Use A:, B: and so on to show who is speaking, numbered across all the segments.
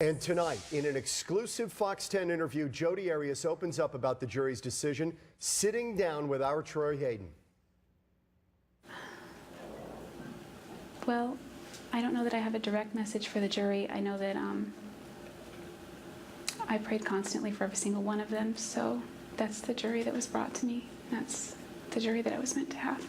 A: And tonight, in an exclusive Fox 10 interview, Jodi Arias opens up about the jury's decision, sitting down with our Troy Hayden.
B: Well, I don't know that I have a direct message for the jury. I know that I prayed constantly for every single one of them, so that's the jury that was brought to me. That's the jury that I was meant to have.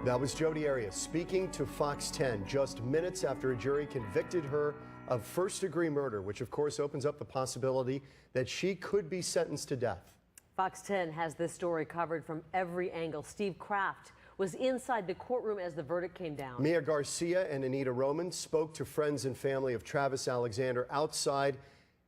A: That was Jodi Arias speaking to Fox 10 just minutes after a jury convicted her of first-degree murder, which of course opens up the possibility that she could be sentenced to death.
C: Fox 10 has this story covered from every angle. Steve Kraft was inside the courtroom as the verdict came down.
A: Mia Garcia and Anita Roman spoke to friends and family of Travis Alexander outside,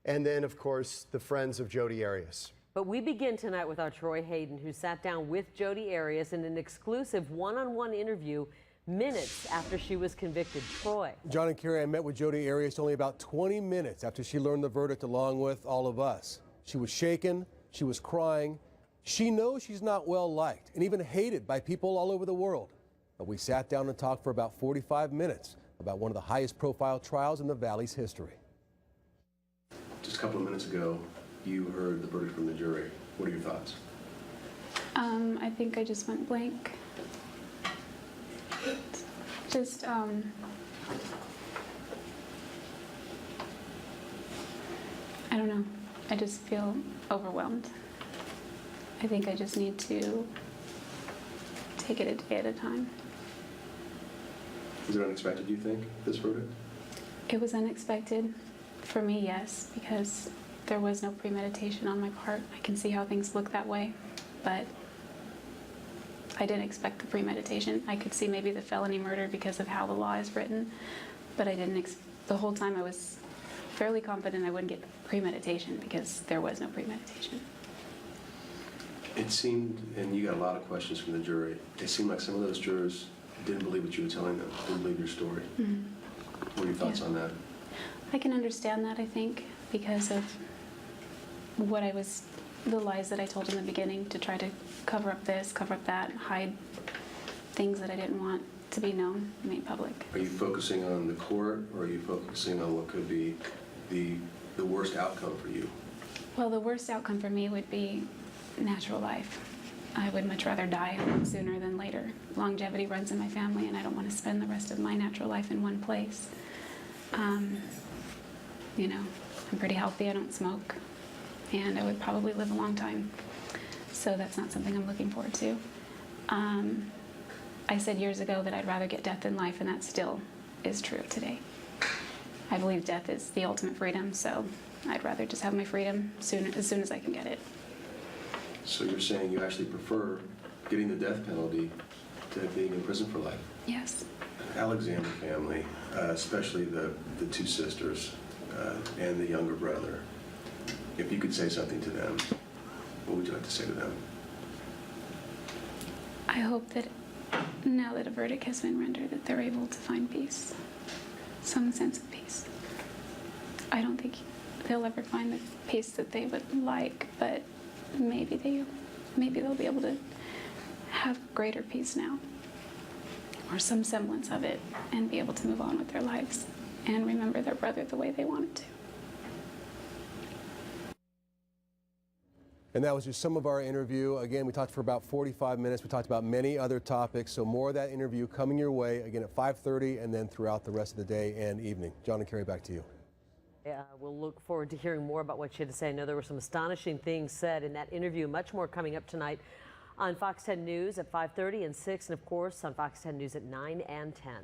A: and then, of course, the friends of Jodi Arias.
C: But we begin tonight with our Troy Hayden, who sat down with Jodi Arias in an exclusive one-on-one interview minutes after she was convicted. Troy.
D: John and Carrie, I met with Jodi Arias only about 20 minutes after she learned the verdict, along with all of us. She was shaken, she was crying. She knows she's not well liked and even hated by people all over the world. But we sat down and talked for about 45 minutes about one of the highest profile trials in the Valley's history.
E: Just a couple of minutes ago, you heard the verdict from the jury. What are your thoughts?
B: I think I just went blank. I don't know. I just feel overwhelmed. I think I just need to take it a day at a time.
E: Was it unexpected, do you think, this verdict?
B: It was unexpected for me, yes, because there was no premeditation on my part. I can see how things look that way, but I didn't expect the premeditation. I could see maybe the felony murder because of how the law is written, but I didn't. The whole time I was fairly confident I wouldn't get premeditation because there was no premeditation.
E: It seemed, and you got a lot of questions from the jury, it seemed like some of those jurors didn't believe what you were telling them, didn't believe your story.
B: Mm-hmm.
E: What are your thoughts on that?
B: I can understand that, I think, because of what the lies that I told in the beginning to try to cover up this, cover up that, hide things that I didn't want to be known, made public.
E: Are you focusing on the court, or are you focusing on what could be the worst outcome for you?
B: Well, the worst outcome for me would be natural life. I would much rather die sooner than later. Longevity runs in my family, and I don't want to spend the rest of my natural life in one place. You know, I'm pretty healthy, I don't smoke, and I would probably live a long time. So that's not something I'm looking forward to. I said years ago that I'd rather get death than life, and that still is true today. I believe death is the ultimate freedom, so I'd rather just have my freedom as soon as I can get it.
E: So you're saying you actually prefer getting the death penalty to being in prison for life?
B: Yes.
E: Alexander family, especially the two sisters and the younger brother, if you could say something to them, what would you like to say to them?
B: I hope that now that a verdict has been rendered, that they're able to find peace, some sense of peace. I don't think they'll ever find the peace that they would like, but maybe they'll be able to have greater peace now, or some semblance of it, and be able to move on with their lives and remember their brother the way they wanted to.
D: And that was just some of our interview. Again, we talked for about 45 minutes. We talked about many other topics. So more of that interview coming your way, again, at 5:30 and then throughout the rest of the day and evening. John and Carrie, back to you.
C: Yeah, we'll look forward to hearing more about what she had to say. I know there were some astonishing things said in that interview. Much more coming up tonight on Fox 10 News at 5:30 and 6, and of course on Fox 10 News at 9 and 10.